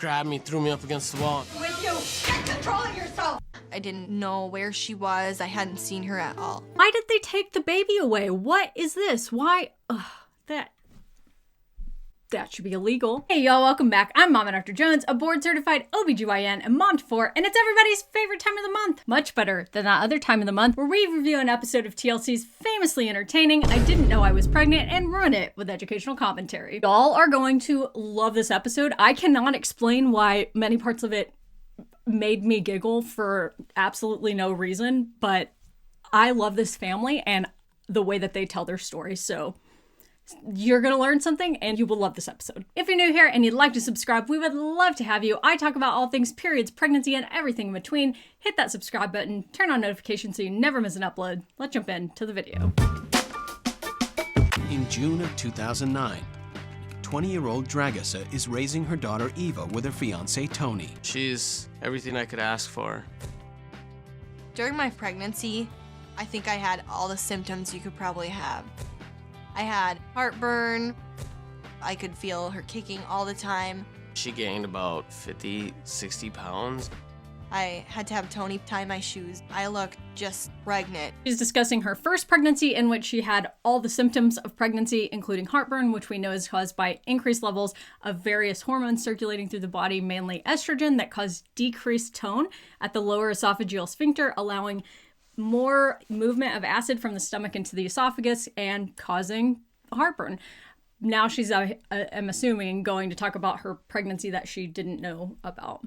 grabbed me, threw me up against the wall. With you, get control of yourself. I didn't know where she was. I hadn't seen her at all. Why did they take the baby away? What is this? Why? Ugh, that should be illegal. Hey y'all, welcome back. I'm Mama Dr. Jones, a board certified ObGyn and mom to 4, and it's everybody's favorite time of the month. Much better than that other time of the month where we review an episode of TLC's famously entertaining I Didn't Know I Was Pregnant and ruin it with educational commentary. Y'all are going to love this episode. I cannot explain why many parts of it made me giggle for absolutely no reason, but I love this family and the way that they tell their story, so you're gonna learn something and you will love this episode. If you're new here and you'd like to subscribe, we would love to have you. I talk about all things periods, pregnancy, and everything in between. Hit that subscribe button, turn on notifications so you never miss an upload. Let's jump into the video. In June of 2009, 20-year-old Dragissa is raising her daughter Eva with her fiancé Tony. She's everything I could ask for. During my pregnancy, I think I had all the symptoms you could probably have. I had heartburn. I could feel her kicking all the time. She gained about 50, 60 pounds. I had to have Tony tie my shoes. I looked just pregnant. She's discussing her first pregnancy in which she had all the symptoms of pregnancy, including heartburn, which we know is caused by increased levels of various hormones circulating through the body, mainly estrogen, that cause decreased tone at the lower esophageal sphincter, allowing more movement of acid from the stomach into the esophagus and causing heartburn. Now she's, I'm assuming, going to talk about her pregnancy that she didn't know about.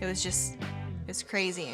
It's crazy.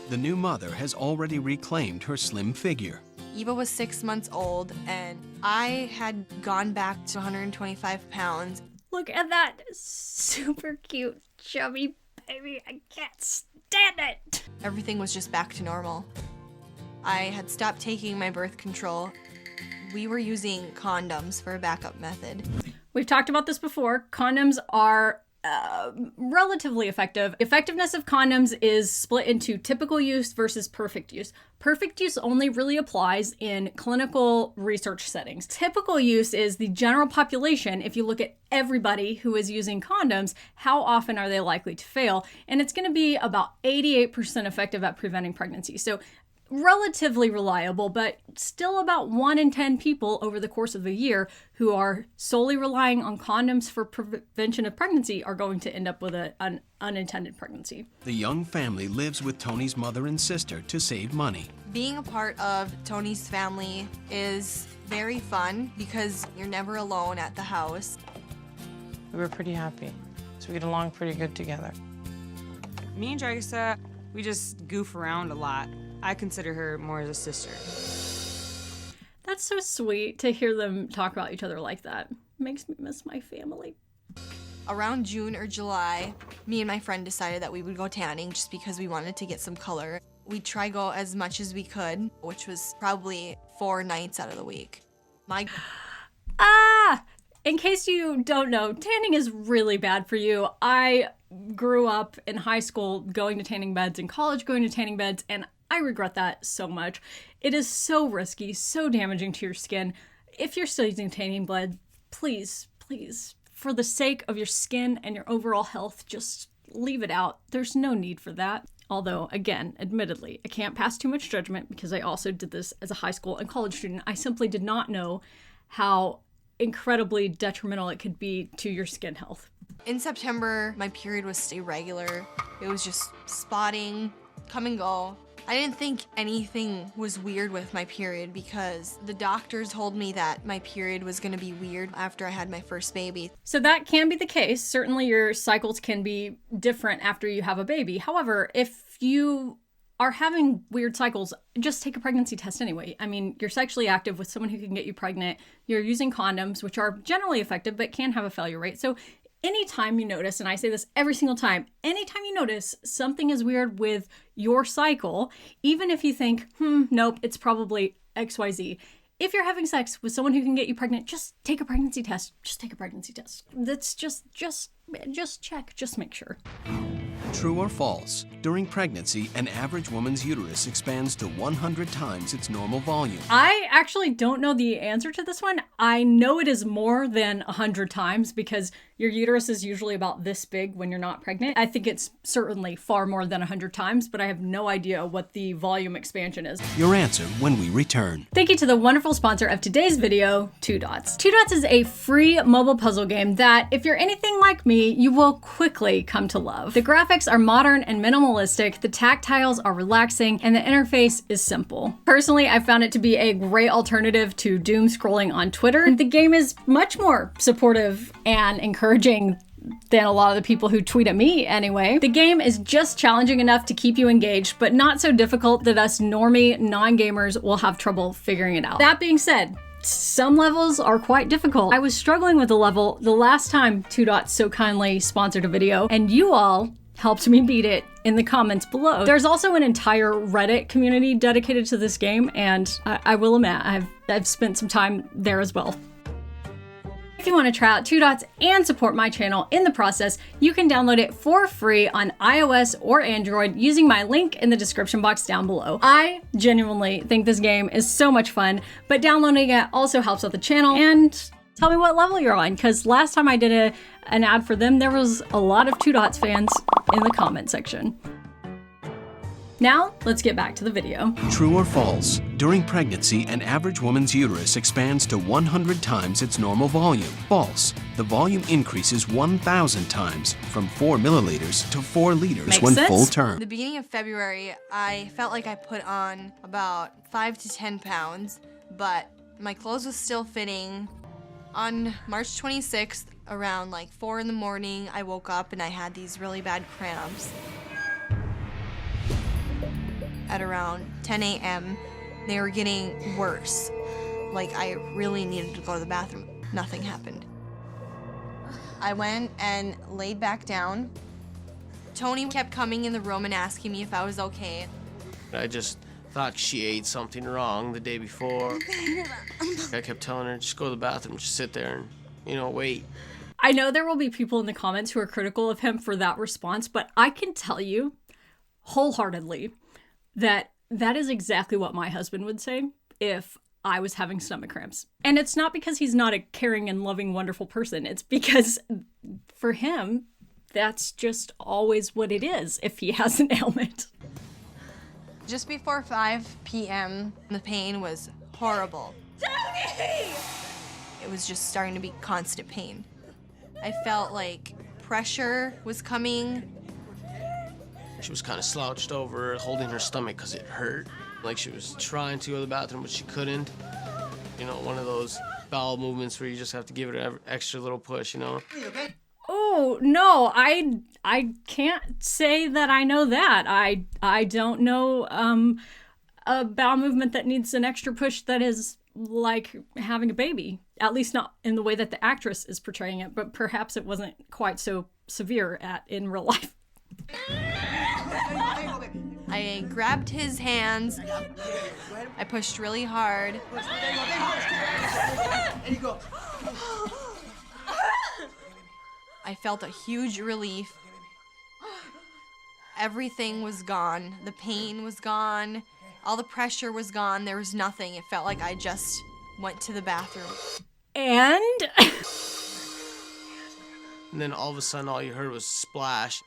The new mother has already reclaimed her slim figure. Eva was 6 months old and I had gone back to 125 pounds. Look at that super cute, chubby baby. I can't stand it. Everything was just back to normal. I had stopped taking my birth control. We were using condoms for a backup method. We've talked about this before. Condoms are relatively effective. Effectiveness of condoms is split into typical use versus perfect use. Perfect use only really applies in clinical research settings. Typical use is the general population. If you look at everybody who is using condoms, how often are they likely to fail? And it's going to be about 88% effective at preventing pregnancy. So relatively reliable, but still about 1 in 10 people over the course of a year who are solely relying on condoms for prevention of pregnancy are going to end up with an unintended pregnancy. The young family lives with Tony's mother and sister to save money. Being a part of Tony's family is very fun because you're never alone at the house. We were pretty happy, so we get along pretty good together. Me and Dragissa, we just goof around a lot. I consider her more as a sister. That's so sweet to hear them talk about each other like that. Makes me miss my family. Around June or July, me and my friend decided that we would go tanning just because we wanted to get some color. We'd try go as much as we could, which was probably 4 nights out of the week. In case you don't know, tanning is really bad for you. I grew up in high school going to tanning beds, in college going to tanning beds, and I regret that so much. It is so risky, so damaging to your skin. If you're still using tanning bed, please, for the sake of your skin and your overall health, just leave it out. There's no need for that. Although, again, admittedly, I can't pass too much judgment because I also did this as a high school and college student. I simply did not know how incredibly detrimental it could be to your skin health. In September, my period was irregular. It was just spotting, come and go. I didn't think anything was weird with my period because the doctors told me that my period was going to be weird after I had my first baby. So that can be the case. Certainly your cycles can be different after you have a baby. However, if you are having weird cycles, just take a pregnancy test anyway. I mean, you're sexually active with someone who can get you pregnant. You're using condoms, which are generally effective but can have a failure rate. So anytime you notice, and I say this every single time, anytime you notice something is weird with your cycle, even if you think, nope, it's probably XYZ. If you're having sex with someone who can get you pregnant, just take a pregnancy test. Just take a pregnancy test. That's just check, just make sure. True or false? During pregnancy, an average woman's uterus expands to 100 times its normal volume. I actually don't know the answer to this one. I know it is more than 100 times because Your uterus is usually about this big when you're not pregnant. I think it's certainly far more than 100 times, but I have no idea what the volume expansion is. Your answer when we return. Thank you to the wonderful sponsor of today's video, 2 Dots. 2 Dots is a free mobile puzzle game that, if you're anything like me, you will quickly come to love. The graphics are modern and minimalistic, the tactiles are relaxing, and the interface is simple. Personally, I found it to be a great alternative to doom scrolling on Twitter. The game is much more supportive and encouraging than a lot of the people who tweet at me anyway. The game is just challenging enough to keep you engaged, but not so difficult that us normie non-gamers will have trouble figuring it out. That being said, some levels are quite difficult. I was struggling with a level the last time 2 Dots so kindly sponsored a video, and you all helped me beat it in the comments below. There's also an entire Reddit community dedicated to this game, and I will admit, I've spent some time there as well. If you want to try out 2 Dots and support my channel in the process, you can download it for free on iOS or Android using my link in the description box down below. I genuinely think this game is so much fun, but downloading it also helps out the channel. And tell me what level you're on, because last time I did an ad for them, there was a lot of 2 Dots fans in the comment section. Now, let's get back to the video. True or false? During pregnancy, an average woman's uterus expands to 100 times its normal volume. False. The volume increases 1,000 times, from 4 milliliters to 4 liters Makes when sense. full term. At the beginning of February, I felt like I put on about 5 to 10 pounds, but my clothes was still fitting. On March 26th, around like 4 in the morning, I woke up and I had these really bad cramps. At around 10 a.m., they were getting worse. Like, I really needed to go to the bathroom. Nothing happened. I went and laid back down. Tony kept coming in the room and asking me if I was okay. I just thought she ate something wrong the day before. I kept telling her, just go to the bathroom, just sit there and, wait. I know there will be people in the comments who are critical of him for that response, but I can tell you wholeheartedly that is exactly what my husband would say if I was having stomach cramps. And it's not because he's not a caring and loving, wonderful person. It's because for him, that's just always what it is if he has an ailment. Just before 5 p.m., the pain was horrible. Tony! It was just starting to be constant pain. I felt like pressure was coming. She was kind of slouched over, holding her stomach because it hurt. Like she was trying to go to the bathroom, but she couldn't. One of those bowel movements where you just have to give it an extra little push, Oh, no, I can't say that I know that. I don't know a bowel movement that needs an extra push that is like having a baby. At least not in the way that the actress is portraying it, but perhaps it wasn't quite so severe in real life. I grabbed his hands. I pushed really hard. I felt a huge relief. Everything was gone. The pain was gone. All the pressure was gone. There was nothing. It felt like I just went to the bathroom. And then all of a sudden, all you heard was splash.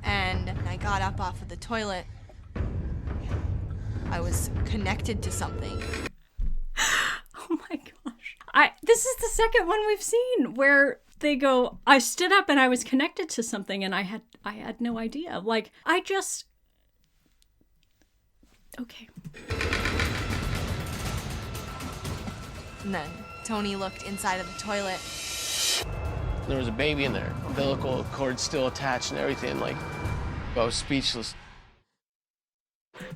And I got up off of the toilet. I was connected to something. oh my gosh. This is the second one we've seen where they go, I stood up and I was connected to something and I had no idea. Like, okay. And then Tony looked inside of the toilet. There was a baby in there, umbilical cord still attached and everything. Like, I was speechless.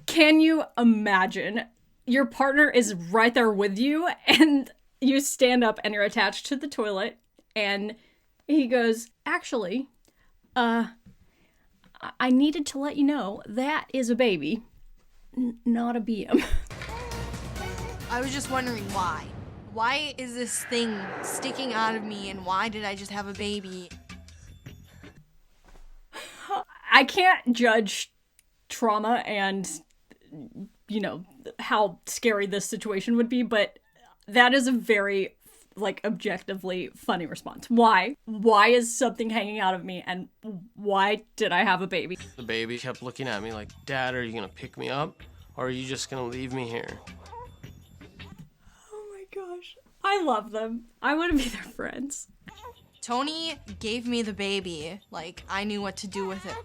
Can you imagine? Your partner is right there with you and you stand up and you're attached to the toilet and he goes, actually, I needed to let you know that is a baby, not a BM. I was just wondering why. Why is this thing sticking out of me and why did I just have a baby? I can't judge trauma and, how scary this situation would be, but that is a very like objectively funny response. Why? Why is something hanging out of me, and why did I have a baby? The baby kept looking at me like, Dad, are you gonna pick me up? Or are you just gonna leave me here? Oh my gosh. I love them. I want to be their friends. Tony gave me the baby. Like, I knew what to do with it.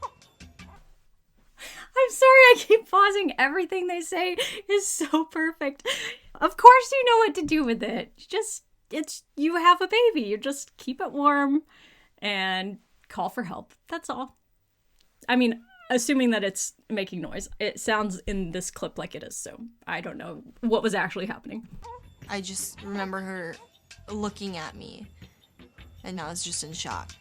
I'm sorry I keep pausing. Everything they say is so perfect. Of course you know what to do with it. You have a baby. You just keep it warm and call for help. That's all. I mean, assuming that it's making noise. It sounds in this clip like it is, so I don't know what was actually happening. I just remember her looking at me, and I was just in shock.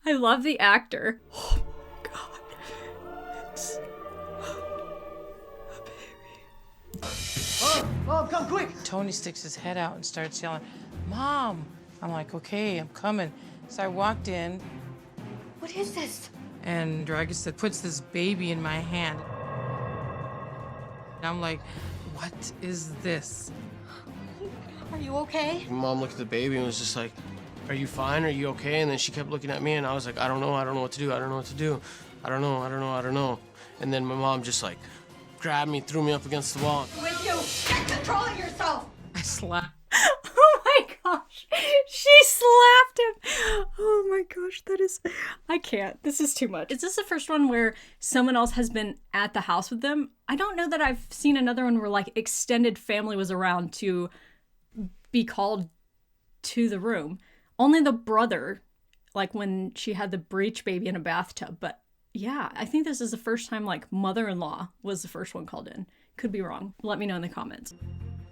I love the actor. Oh my god. It's a baby. Oh, come quick! Tony sticks his head out and starts yelling, Mom! I'm like, okay, I'm coming. So I walked in. What is this? And Dragista puts this baby in my hand. And I'm like, what is this? Are you okay? Mom looked at the baby and was just like, are you fine? Are you okay? And then she kept looking at me and I was like, I don't know what to do. I don't know what to do. I don't know. And then my mom just like grabbed me, threw me up against the wall. With you! Get control of yourself! I slapped. Oh my gosh. She slapped him. Oh my gosh, I can't. This is too much. Is this the first one where someone else has been at the house with them? I don't know that I've seen another one where like extended family was around to be called to the room. Only the brother, like when she had the breech baby in a bathtub. But yeah, I think this is the first time like mother-in-law was the first one called in. Could be wrong. Let me know in the comments.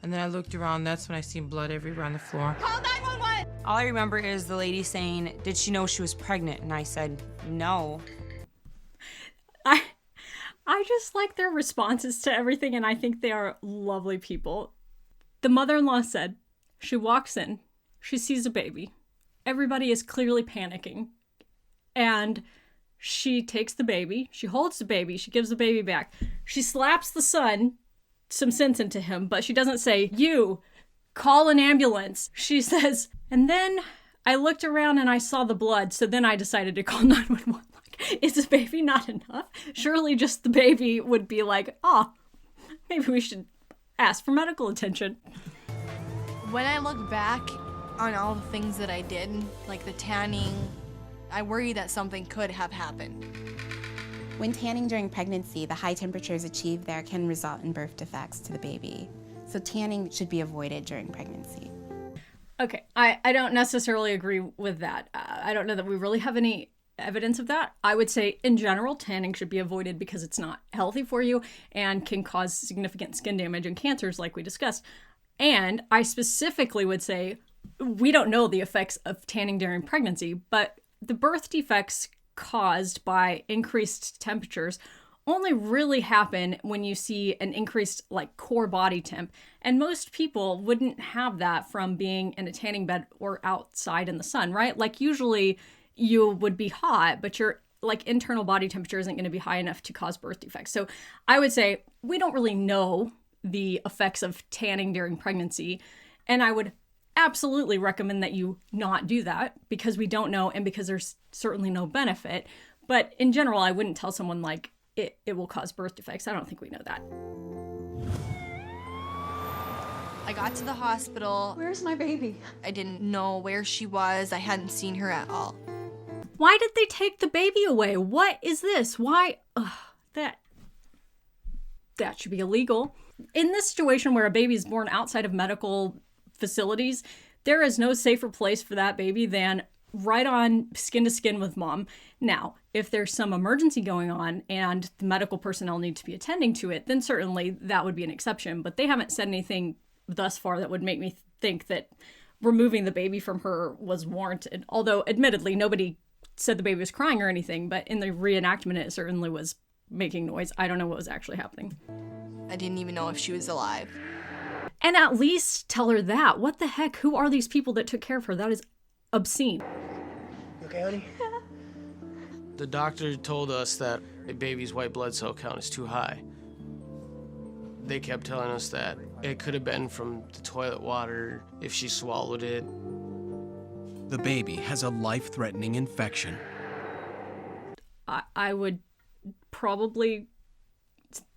And then I looked around, that's when I seen blood everywhere on the floor. Call 911! All I remember is the lady saying, did she know she was pregnant? And I said, no. I just like their responses to everything, and I think they are lovely people. The mother-in-law said, she walks in, she sees a baby. Everybody is clearly panicking. And she takes the baby, she holds the baby, she gives the baby back. She slaps the son, some sense into him, but she doesn't say, you, call an ambulance. She says, and then I looked around and I saw the blood, so then I decided to call 911. Like, is this baby not enough? Surely just the baby would be like, maybe we should ask for medical attention. When I look back on all the things that I did, like the tanning, I worry that something could have happened. When tanning during pregnancy, the high temperatures achieved there can result in birth defects to the baby. So tanning should be avoided during pregnancy. Okay, I don't necessarily agree with that. I don't know that we really have any evidence of that. I would say, in general, tanning should be avoided because it's not healthy for you and can cause significant skin damage and cancers like we discussed. And I specifically would say, we don't know the effects of tanning during pregnancy, but the birth defects caused by increased temperatures only really happen when you see an increased like core body temp. And most people wouldn't have that from being in a tanning bed or outside in the sun, right? Like usually you would be hot, but your like internal body temperature isn't going to be high enough to cause birth defects. So I would say we don't really know the effects of tanning during pregnancy. And I would absolutely recommend that you not do that because we don't know and because there's certainly no benefit. But in general, I wouldn't tell someone like it will cause birth defects. I don't think we know that. I got to the hospital. Where's my baby? I didn't know where she was. I hadn't seen her at all. Why did they take the baby away? What is this? Why? That should be illegal. In this situation where a baby is born outside of medical facilities, there is no safer place for that baby than right on skin to skin with mom. Now, if there's some emergency going on and the medical personnel need to be attending to it, then certainly that would be an exception. But they haven't said anything thus far that would make me think that removing the baby from her was warranted. Although, admittedly, nobody said the baby was crying or anything, but in the reenactment, it certainly was making noise. I don't know what was actually happening. I didn't even know if she was alive. And at least tell her that. What the heck? Who are these people that took care of her? That is obscene. You okay, honey? The doctor told us that a baby's white blood cell count is too high. They kept telling us that it could have been from the toilet water if she swallowed it. The baby has a life-threatening infection. I would probably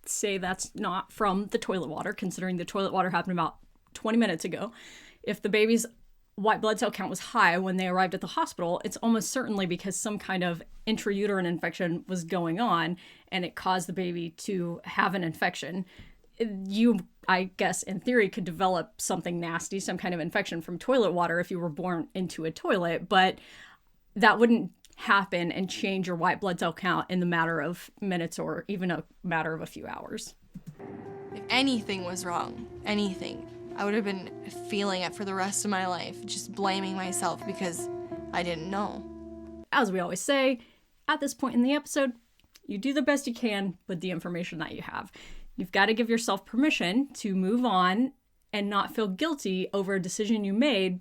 say that's not from the toilet water, considering the toilet water happened about 20 minutes ago. If the baby's white blood cell count was high when they arrived at the hospital, it's almost certainly because some kind of intrauterine infection was going on and it caused the baby to have an infection. You, I guess, in theory, could develop something nasty, some kind of infection from toilet water if you were born into a toilet, but that wouldn't happen and change your white blood cell count in the matter of minutes or even a matter of a few hours. If anything was wrong, anything, I would have been feeling it for the rest of my life, just blaming myself because I didn't know. As we always say, at this point in the episode, you do the best you can with the information that you have. You've got to give yourself permission to move on and not feel guilty over a decision you made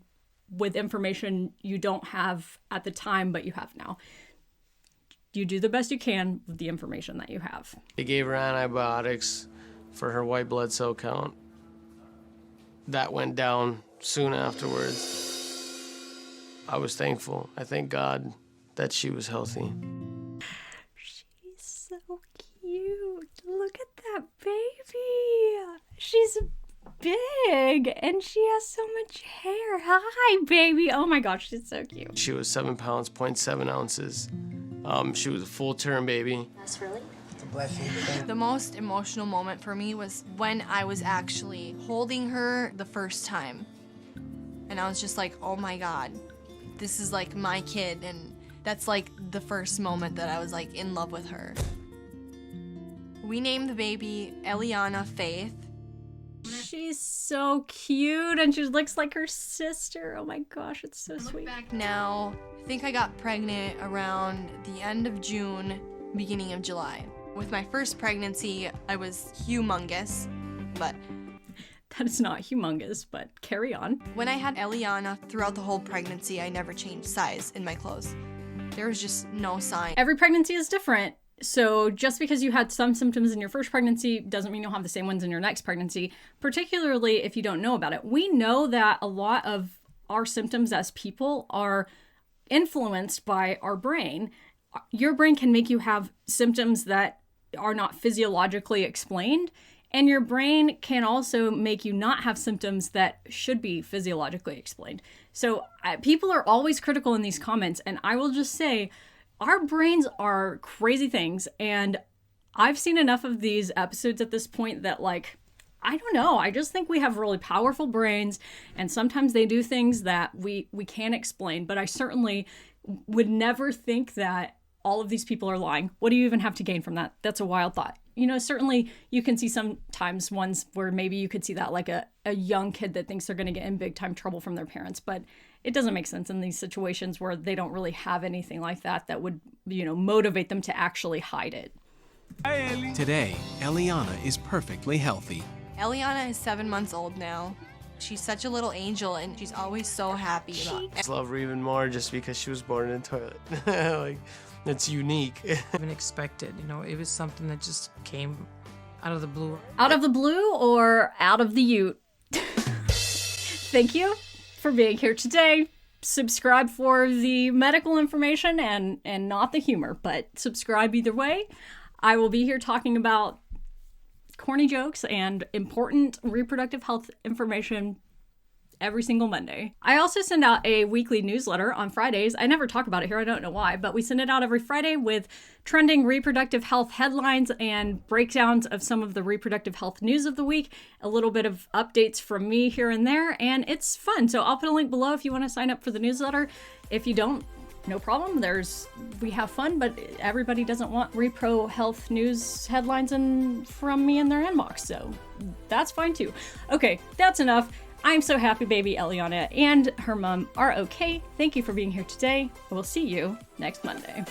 with information you don't have at the time, but you have now. You do the best you can with the information that you have. They gave her antibiotics for her white blood cell count. That went down soon afterwards. I was thankful. I thank God that she was healthy. She's so cute. Look at that baby. She's big and she has so much hair. Hi, baby. Oh my gosh, she's so cute. She was 7 pounds, 0.7 ounces. She was a full-term baby. That's really? The most emotional moment for me was when I was actually holding her the first time. And I was just like, oh my God, this is like my kid. And that's like the first moment that I was like in love with her. We named the baby Eliana Faith. She's so cute and she looks like her sister. Oh my gosh, it's so sweet. Back now, I think I got pregnant around the end of June, beginning of July. With my first pregnancy, I was humongous, but that is not humongous, but carry on. when I had Eliana throughout the whole pregnancy, I never changed size in my clothes. There was just no sign. Every pregnancy is different. So just because you had some symptoms in your first pregnancy doesn't mean you'll have the same ones in your next pregnancy, particularly if you don't know about it. We know that a lot of our symptoms as people are influenced by our brain. Your brain can make you have symptoms that are not physiologically explained, and your brain can also make you not have symptoms that should be physiologically explained. So people are always critical in these comments, and I will just say, our brains are crazy things, and I've seen enough of these episodes at this point that, like, I don't know, I just think we have really powerful brains, and sometimes they do things that we can't explain, but I certainly would never think that all of these people are lying. What do you even have to gain from that? That's a wild thought. You know, certainly you can see sometimes ones where maybe you could see that, like a young kid that thinks they're going to get in big time trouble from their parents, but it doesn't make sense in these situations where they don't really have anything like that that would, you know, motivate them to actually hide it. Today, Eliana is perfectly healthy. Eliana is 7 months old now. She's such a little angel, and she's always so happy about it. I love her even more just because she was born in a toilet. Like, it's unique. Even expected, you know, it was something that just came out of the blue. Out of the blue or out of the ute? Thank you for being here today. Subscribe for the medical information and not the humor, but subscribe either way. I will be here talking about corny jokes and important reproductive health information every single Monday. I also send out a weekly newsletter on Fridays. I never talk about it here, I don't know why, but we send it out every Friday with trending reproductive health headlines and breakdowns of some of the reproductive health news of the week, a little bit of updates from me here and there, and it's fun. So I'll put a link below if you want to sign up for the newsletter. If you don't, no problem. We have fun, but everybody doesn't want repro health news headlines from me in their inbox, so that's fine too. Okay, that's enough. I'm so happy baby Eliana and her mom are okay. Thank you for being here today. I will see you next Monday.